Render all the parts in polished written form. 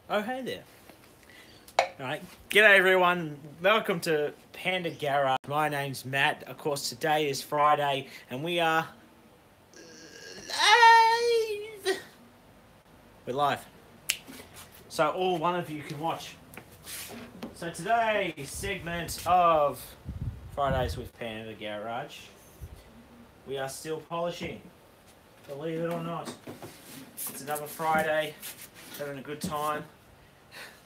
Oh, hey there. Alright, g'day everyone. Welcome to Panda Garage. My name's Matt. Of course, today is Friday and we are live. We're live. So all one of you can watch. So today's segment of Fridays with Panda Garage, we are still polishing. Believe it or not. It's another Friday. Having a good time.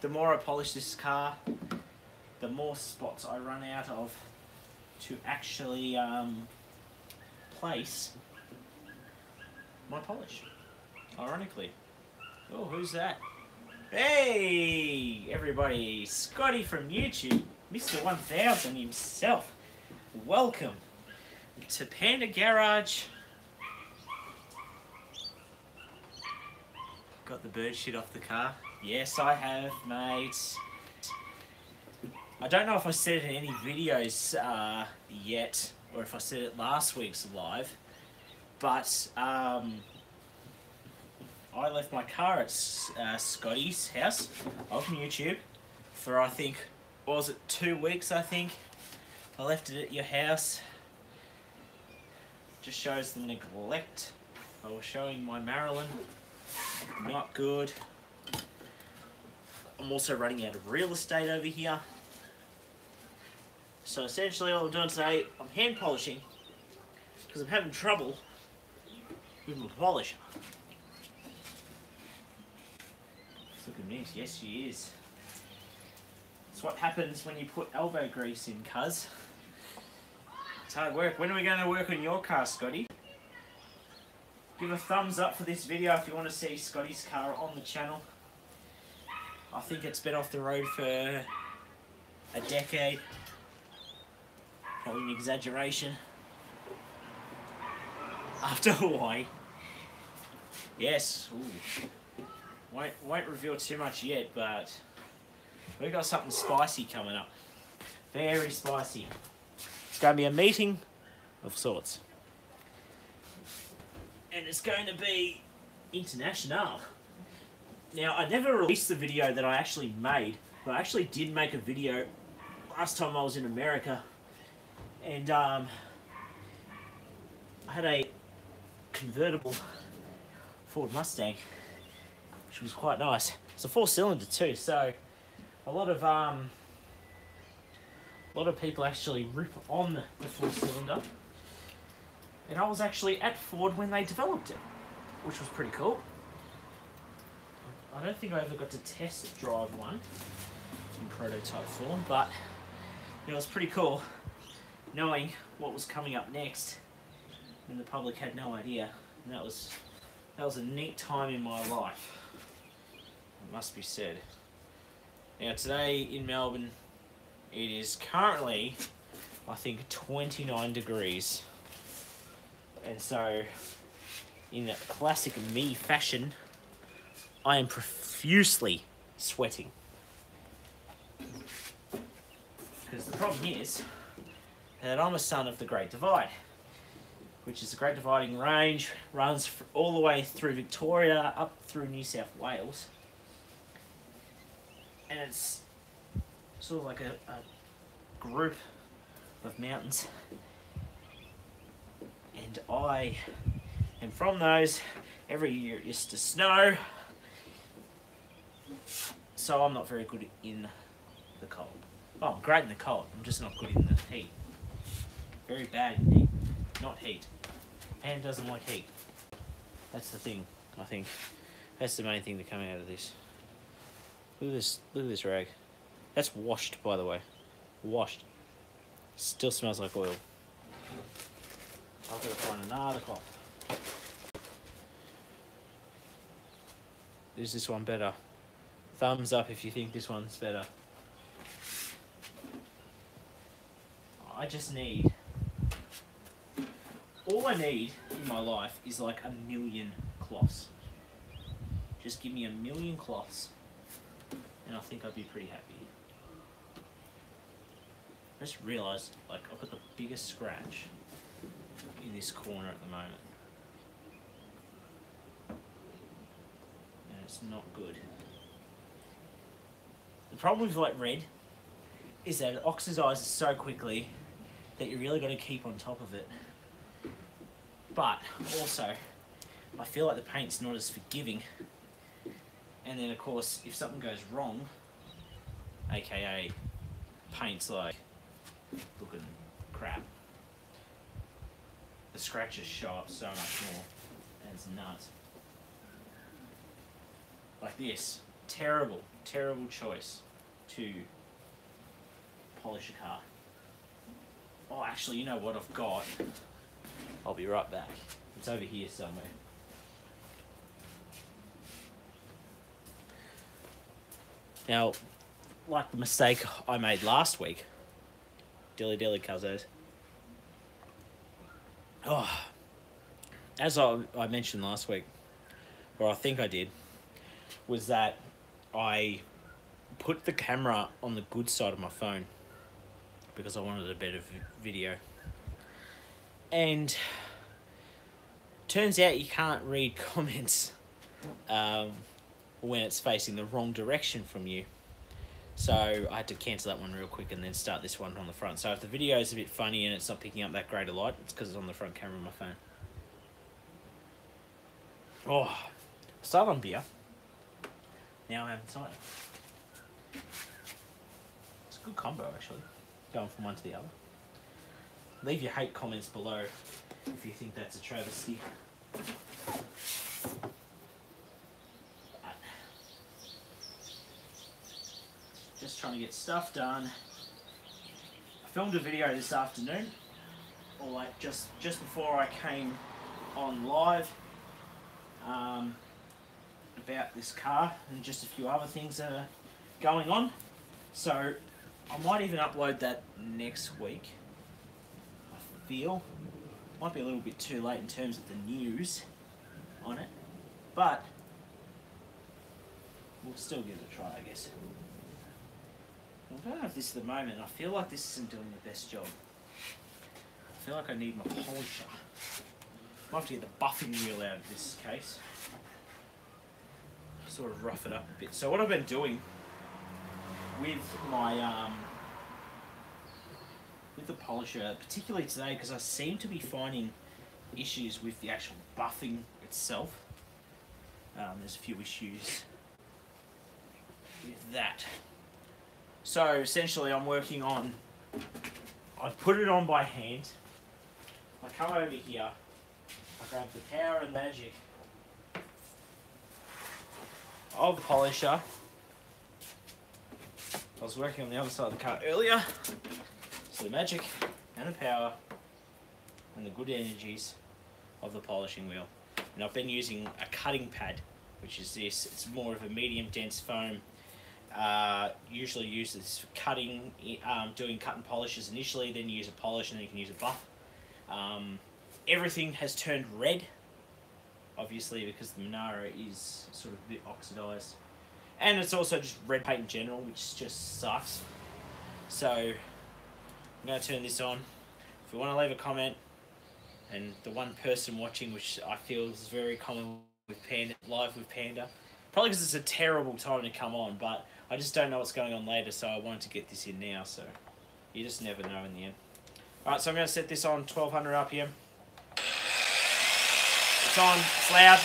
The more I polish this car, the more spots I run out of to actually place my polish. Ironically. Oh, who's that? Hey, everybody. Scotty from YouTube. Mr. 1000 himself. Welcome to Panda Garage. Got the bird shit off the car. Yes, I have, mate. I don't know if I said it in any videos yet, or if I said it last week's live, but I left my car at Scotty's house from YouTube for, I think, what was it, 2 weeks, I think. I left it at your house. Just shows the neglect. I was showing my Marilyn. Not good. I'm also running out of real estate over here. So essentially all I'm doing today, I'm hand polishing because I'm having trouble with my polish. Look at me, yes she is. That's what happens when you put elbow grease in, cuz. It's hard work. When are we going to work on your car, Scotty? Give a thumbs up for this video if you want to see Scotty's car on the channel. I think it's been off the road for a decade. Probably an exaggeration. After Hawaii. Yes. Ooh. Won't reveal too much yet, but we've got something spicy coming up. Very spicy. It's going to be a meeting of sorts. And it's going to be international. Now, I never released the video that I actually made, but I actually did make a video last time I was in America. And I had a convertible Ford Mustang, which was quite nice. It's a 4-cylinder too, so a lot of people actually rip on the 4-cylinder. And I was actually at Ford when they developed it, which was pretty cool. I don't think I ever got to test drive one in prototype form, but it was pretty cool knowing what was coming up next when the public had no idea. And that was a neat time in my life, it must be said. Now today in Melbourne, it is currently, I think, 29 degrees. And so, in that classic me fashion, I am profusely sweating. Because the problem is that I'm a son of the Great Divide, which is the Great Dividing Range, runs all the way through Victoria, up through New South Wales. And it's sort of like a group of mountains. And I am from those. Every year it used to snow. So I'm not very good in the cold. Oh, I'm great in the cold. I'm just not good in the heat. Very bad in heat. Not heat. And doesn't like heat. That's the thing, I think. That's the main thing to come out of this. Look at this rag. That's washed, by the way. Washed. Still smells like oil. I've got to find another cloth. Is this one better? Thumbs up if you think this one's better. I just need... all I need in my life is like 1,000,000 cloths. Just give me 1,000,000 cloths and I think I'd be pretty happy. I just realised, like, I've got the biggest scratch in this corner at the moment. And it's not good. The problem with like red is that it oxidizes so quickly that you really got to keep on top of it. But also, I feel like the paint's not as forgiving. And then of course, if something goes wrong, aka paint's like looking crap, the scratches show up so much more, and it's nuts. Like this, terrible choice to polish a car. Oh, actually, you know what I've got? I'll be right back. It's over here somewhere. Now, like the mistake I made last week, dilly cuzzos. Oh, as I mentioned last week, or I think I did, was that I put the camera on the good side of my phone because I wanted a better video. And turns out you can't read comments when it's facing the wrong direction from you. So I had to cancel that one real quick and then start this one on the front. So if the video is a bit funny and it's not picking up that great a light, it's because it's on the front camera of my phone. Oh, start on beer. Now I have cider. It's a good combo actually, going from one to the other. Leave your hate comments below if you think that's a travesty. Just trying to get stuff done. I filmed a video this afternoon, or like just before I came on live, about this car and just a few other things that are going on. So I might even upload that next week. I feel might be a little bit too late in terms of the news on it, but we'll still give it a try, I guess. I don't know if this is the moment. I feel like this isn't doing the best job. I feel like I need my polisher. Might have to get the buffing wheel out of this case. Sort of rough it up a bit. So what I've been doing with my with the polisher, particularly today, because I seem to be finding issues with the actual buffing itself. There's a few issues with that. So essentially I'm working on, I put it on by hand, I come over here, I grab the power and magic of the polisher. I was working on the other side of the car earlier, so the magic and the power and the good energies of the polishing wheel. And I've been using a cutting pad, which is this. It's more of a medium dense foam. Usually uses for cutting, doing cut and polishes initially, then you use a polish and then you can use a buff. Everything has turned red, obviously, because the Monaro is sort of a bit oxidized. And it's also just red paint in general, which just sucks. So I'm going to turn this on. If you want to leave a comment, and the one person watching, which I feel is very common with Panda, live with Panda, probably because it's a terrible time to come on, but I just don't know what's going on later, so I wanted to get this in now, so you just never know in the end. Alright, so I'm going to set this on 1200 RPM. It's on, it's loud.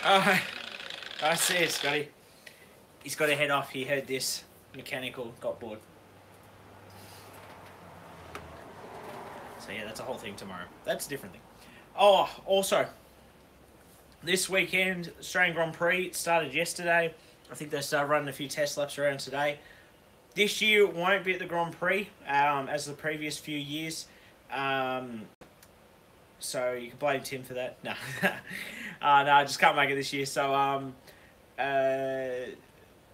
Oh, I see it, Scotty. He's got to head off. He heard this mechanical, got bored. So yeah, that's a whole thing tomorrow. That's a different thing. Oh, also, this weekend, Australian Grand Prix started yesterday. I think they started running a few test laps around today. This year won't be at the Grand Prix as the previous few years. So you can blame Tim for that. No, no, I just can't make it this year. So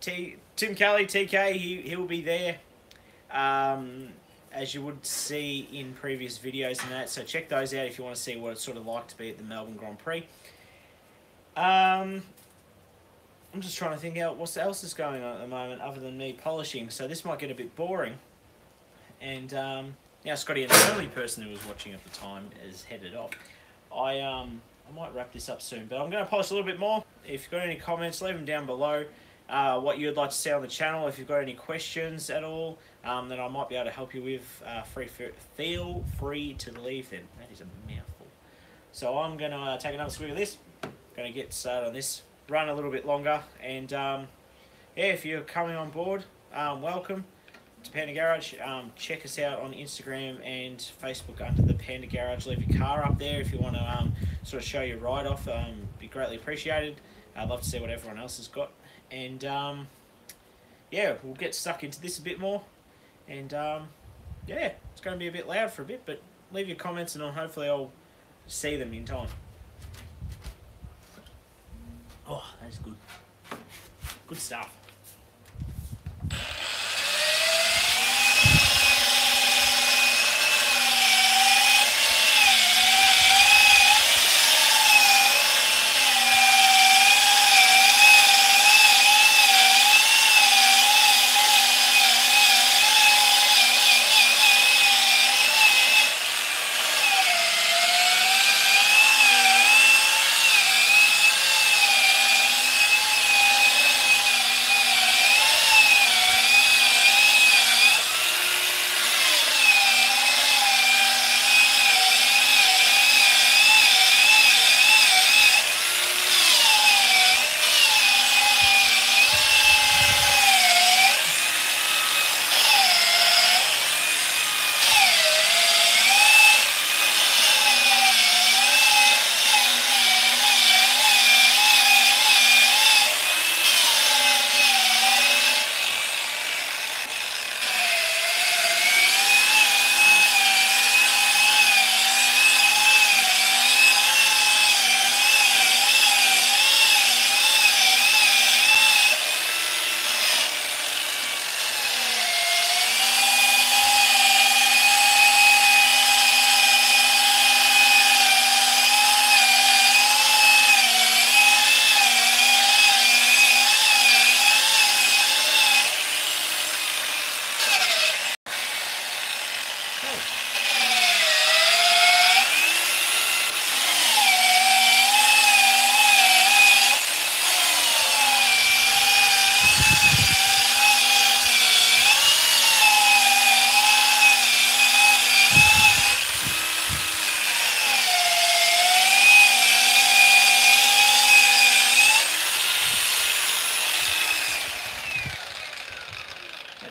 Tim Kelly, TK, he'll be there. As you would see in previous videos and that. So check those out if you want to see what it's sort of like to be at the Melbourne Grand Prix. I'm just trying to think out what else is going on at the moment other than me polishing. So this might get a bit boring. And now Scotty, and the only person who was watching at the time, is headed off. I might wrap this up soon, but I'm going to polish a little bit more. If you've got any comments, leave them down below. What you'd like to see on the channel. If you've got any questions at all, then I might be able to help you with. Feel free to leave them. That is a mouthful. So I'm going to take another swig of this. Going to get started on this. Run a little bit longer. And yeah, if you're coming on board, welcome to Panda Garage. Check us out on Instagram and Facebook under the Panda Garage. Leave your car up there if you want to sort of show your ride off. Be greatly appreciated. I'd love to see what everyone else has got. And yeah, we'll get stuck into this a bit more. And yeah, it's going to be a bit loud for a bit, but leave your comments and hopefully I'll see them in time. Oh, that's good. Good stuff.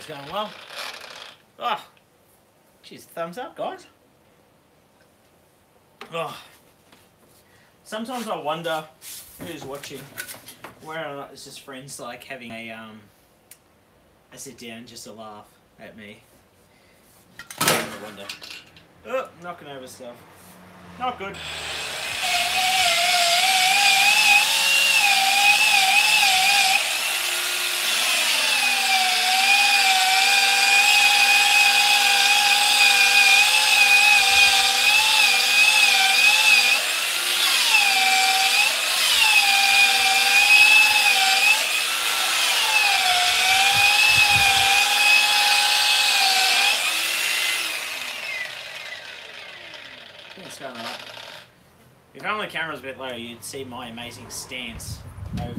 Going well. Oh, geez, thumbs up, guys. Oh. Sometimes I wonder who's watching, whether or not it's just friends like having a sit down just to laugh at me. I wonder. Oh, knocking over stuff. Not good. If only the camera was a bit lower, you'd see my amazing stance over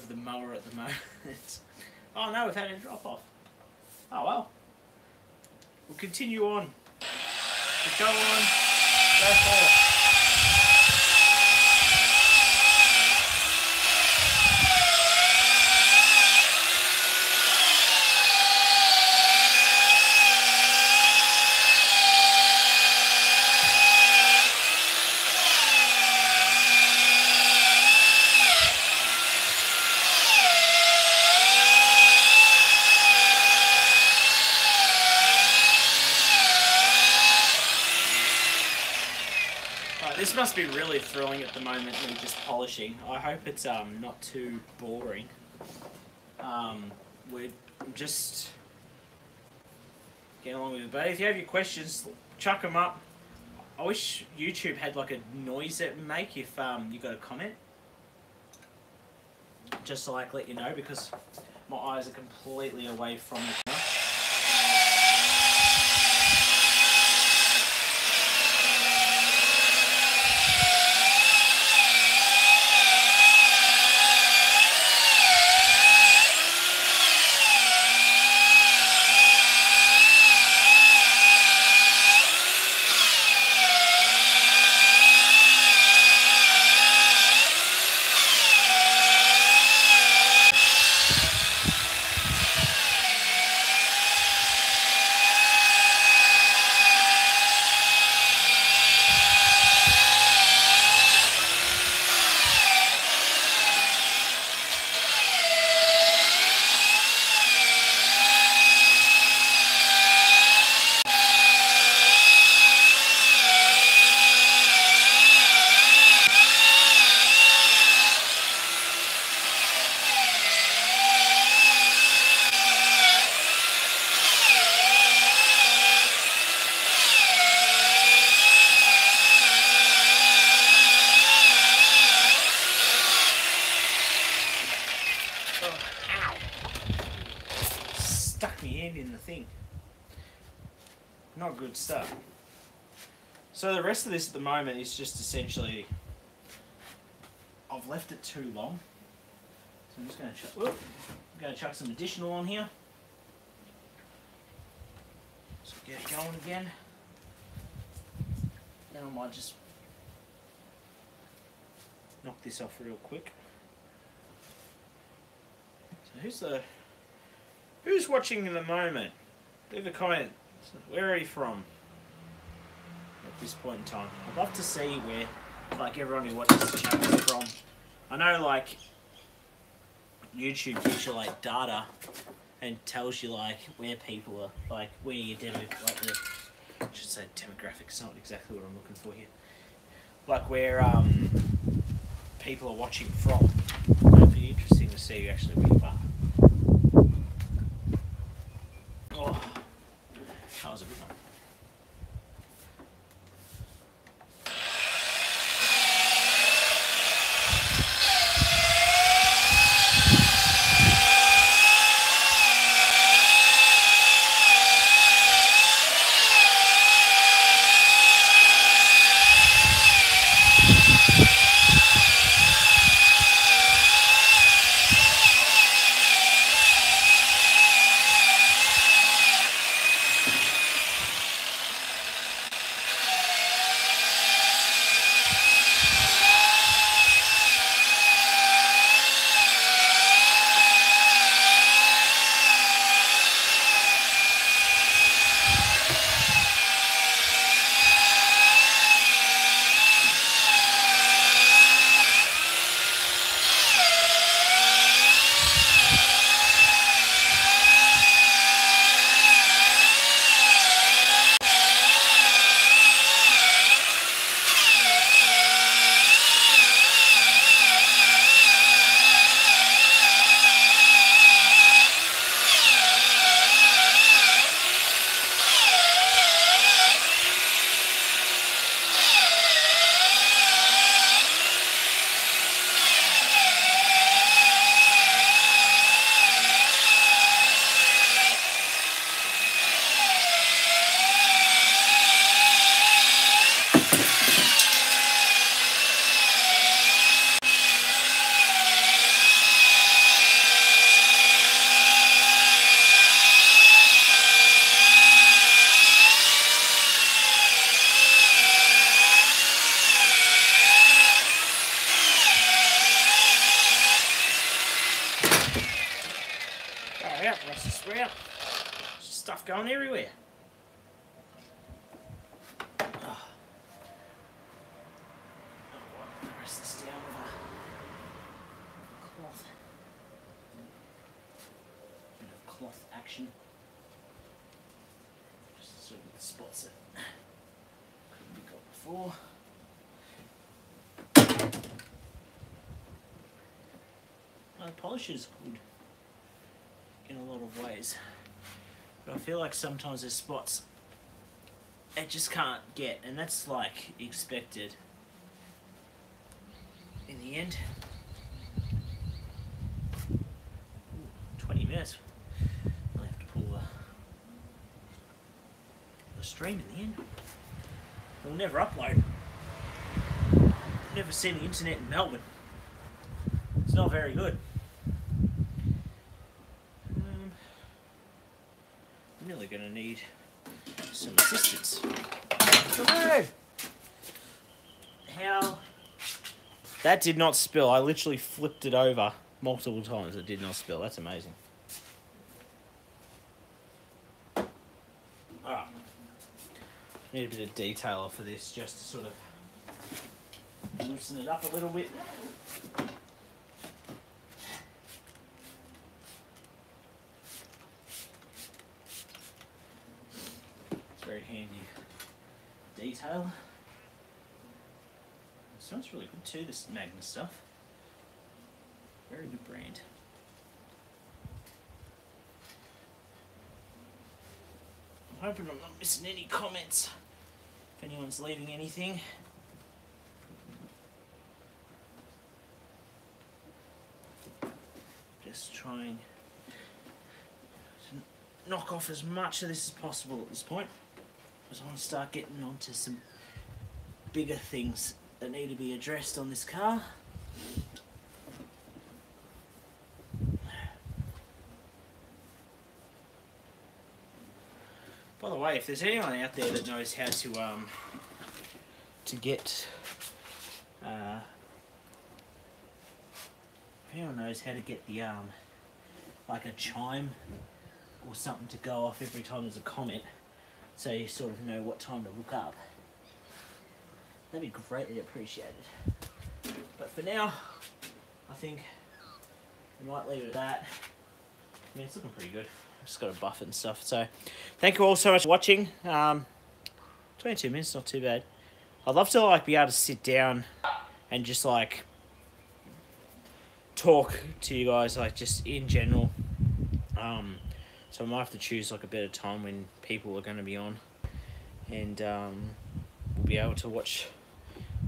the mower at the moment. Oh no, we've had a drop off. Oh well. We'll continue on. We'll go on. Go forward. This must be really thrilling at the moment, me just polishing. I hope it's not too boring. We're just getting along with it. But if you have your questions, chuck them up. I wish YouTube had like a noise it would make if you got a comment. Just to like let you know, because my eyes are completely away from the camera. In the thing. Not good stuff. So the rest of this at the moment is just essentially, I've left it too long. So I'm just going to chuck some additional on here. So get it going again. Then I might just knock this off real quick. So who's watching in the moment? Leave a comment. Where are you from? At this point in time, I'd love to see where, like, everyone who watches the channel is from. I know, like, YouTube gives you like data and tells you like where people are, like where your I should say demographics, not exactly what I'm looking for here. Like where people are watching from. It'd be interesting to see actually where you are. Oh, that was a good one. Rusty sprout. Stuff going everywhere. Oh. Rest this down with a cloth. Bit of cloth action. Just sort of the spots that couldn't be got before. polish is good in a lot of ways, but I feel like sometimes there's spots it just can't get, and that's like expected in the end. 20 minutes. I'll have to pull the stream in the end. We'll never upload. Never seen the internet in Melbourne. It's not very good. I'm really going to need some assistance. Hello! How? That did not spill. I literally flipped it over multiple times. It did not spill. That's amazing. Alright. Need a bit of detailer for this just to sort of loosen it up a little bit. It's very handy detail. It smells really good too, this Magna stuff. Very good brand. I'm hoping I'm not missing any comments. If anyone's leaving anything. Just trying to knock off as much of this as possible at this point, because I want to start getting onto some bigger things that need to be addressed on this car. By the way, if there's anyone out there that knows how to get if anyone knows how to get the like a chime or something to go off every time there's a comment, so you sort of know what time to look up, that'd be greatly appreciated. But for now, I think we might leave it at that. I mean, it's looking pretty good. Just got a buff and stuff. So thank you all so much for watching. 22 minutes, not too bad. I'd love to like be able to sit down and just like talk to you guys, like just in general. So I might have to choose like a better time when people are going to be on, and we'll be able to watch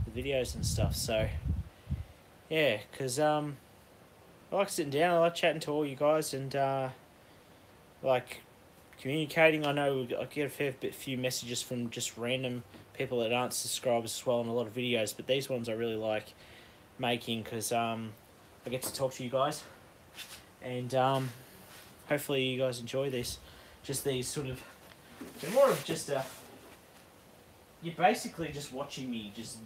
the videos and stuff. So yeah, because I like sitting down, I like chatting to all you guys, and like communicating. I know I get a few messages from just random people that aren't subscribers as well on a lot of videos, but these ones I really like making because I get to talk to you guys, and hopefully you guys enjoy this. Just these sort of, they're more of just you're basically just watching me just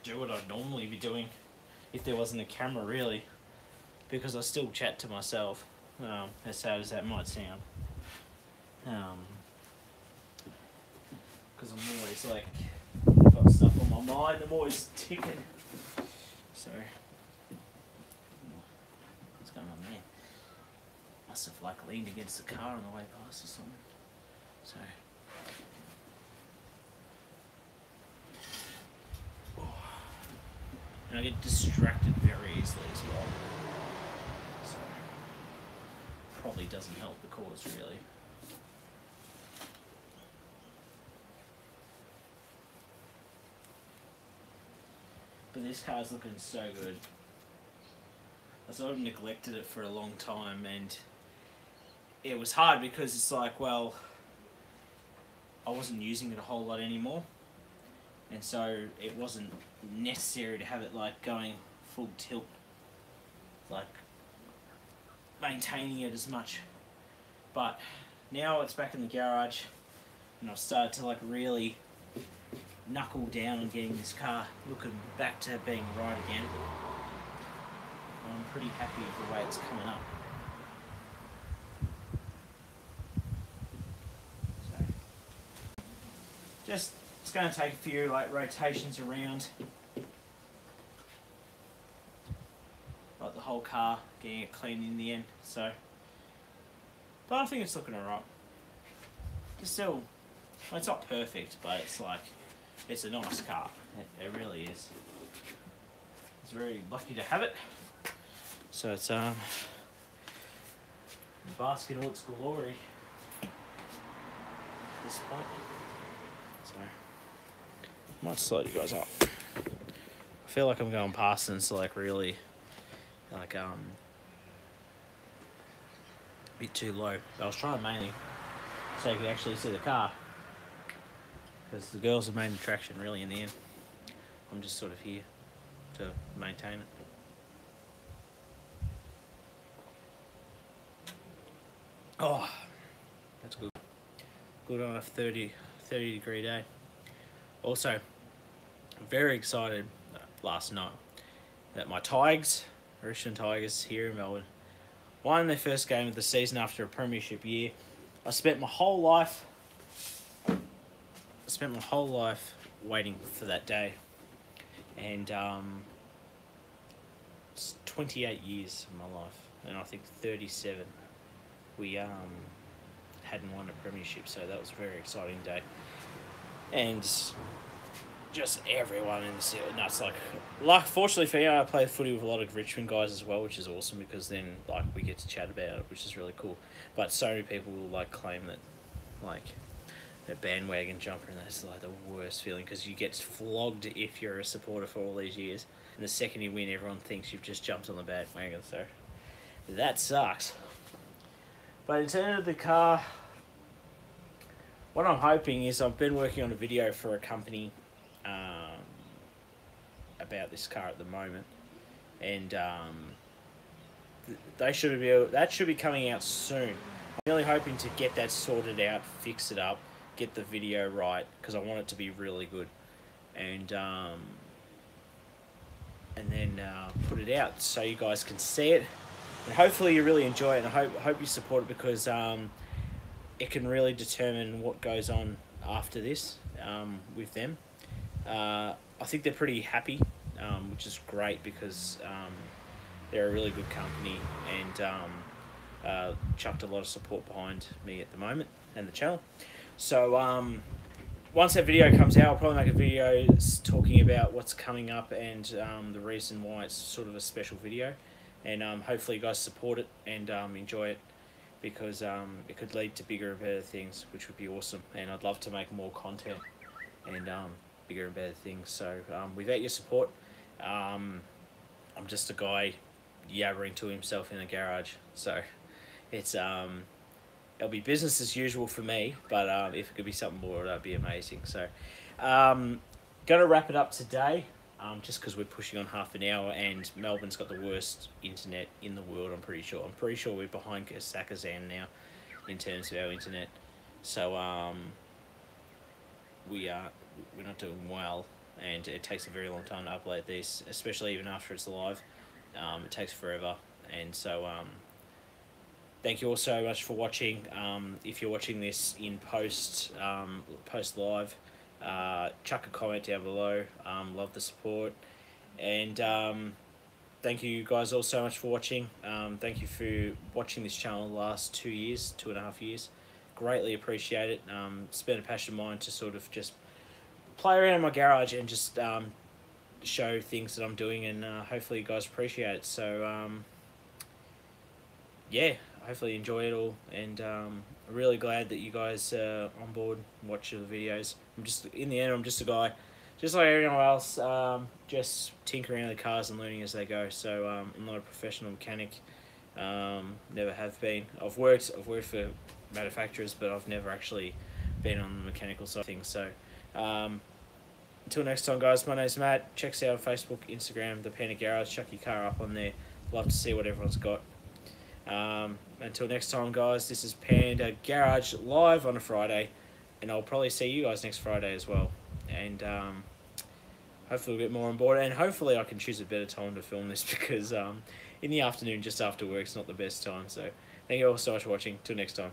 do what I'd normally be doing if there wasn't a camera, really, because I still chat to myself, as sad as that might sound. Because I'm always like, got stuff on my mind, I'm always ticking. So, what's going on there? Must have like leaned against the car on the way past or something. So, and I get distracted very easily as well. So, probably doesn't help the cause really. But this car's looking so good. I sort of neglected it for a long time, and it was hard because it's like, well, I wasn't using it a whole lot anymore, and so it wasn't necessary to have it like going full tilt, like maintaining it as much. But now it's back in the garage, and I've started to like really knuckle down on getting this car looking back to being right again. I'm pretty happy with the way it's coming up. So, just, it's going to take a few like rotations around, like the whole car, getting it clean in the end. So, but I think it's looking alright. It's still, well, it's not perfect, but it's like, it's a nice car. It really is. It's very lucky to have it. So it's bask in all its glory at this point. So I might slide you guys up. I feel like I'm going past and it's like really like a bit too low. I was trying mainly so you could actually see the car, because the girls are main attraction really in the end. I'm just sort of here to maintain it. Oh, that's good. Good on a 30 degree day. Also, very excited last night that my Tigers, Richmond Tigers here in Melbourne, won their first game of the season after a premiership year. I spent my whole life waiting for that day, and it's 28 years of my life, and I think 37 we hadn't won a premiership, so that was a very exciting day. And just everyone in the city nuts. Like fortunately for you, I play footy with a lot of Richmond guys as well, which is awesome, because then like we get to chat about it, which is really cool. But so many people will like claim that like that bandwagon jumper, and that's like the worst feeling, because you get flogged if you're a supporter for all these years, and the second you win, everyone thinks you've just jumped on the bandwagon. So that sucks. But in terms of the car, what I'm hoping is, I've been working on a video for a company about this car at the moment, and that should be coming out soon. I'm really hoping to get that sorted out, fix it up, get the video right, because I want it to be really good, and then put it out so you guys can see it, and hopefully you really enjoy it, and I hope you support it, because it can really determine what goes on after this with them. I think they're pretty happy, which is great, because they're a really good company, and chucked a lot of support behind me at the moment and the channel. So once that video comes out, I'll probably make a video talking about what's coming up, and the reason why it's sort of a special video, and hopefully you guys support it and enjoy it, because it could lead to bigger and better things, which would be awesome, and I'd love to make more content and bigger and better things. So without your support, I'm just a guy yabbering to himself in a garage. So it's it'll be business as usual for me, but if it could be something more, that'd be amazing. So gonna wrap it up today, just because we're pushing on half an hour, and Melbourne's got the worst internet in the world. I'm pretty sure we're behind Kazakhstan now in terms of our internet. So we're not doing well, and it takes a very long time to upload this, especially even after it's live. It takes forever, and so thank you all so much for watching. If you're watching this in post live, chuck a comment down below. Love the support, and thank you guys all so much for watching. Thank you for watching this channel the last 2.5 years. Greatly appreciate it. It's been a passion of mine to sort of just play around in my garage and just show things that I'm doing, and hopefully you guys appreciate it. So yeah, hopefully you enjoy it all, and I'm really glad that you guys are on board and watch the videos. In the end, I'm just a guy, just like everyone else, just tinkering with the cars and learning as they go. So I'm not a professional mechanic, never have been. I've worked for manufacturers, but I've never actually been on the mechanical side of things. So until next time, guys, my name's Matt. Check us out on Facebook, Instagram, the Panda Garage. Chuck your car up on there. Love to see what everyone's got. Until next time, guys, this is Panda Garage live on a Friday, and I'll probably see you guys next Friday as well, and hopefully a bit more on board, and hopefully I can choose a better time to film this, because in the afternoon just after work is not the best time. So thank you all so much for watching. Till next time.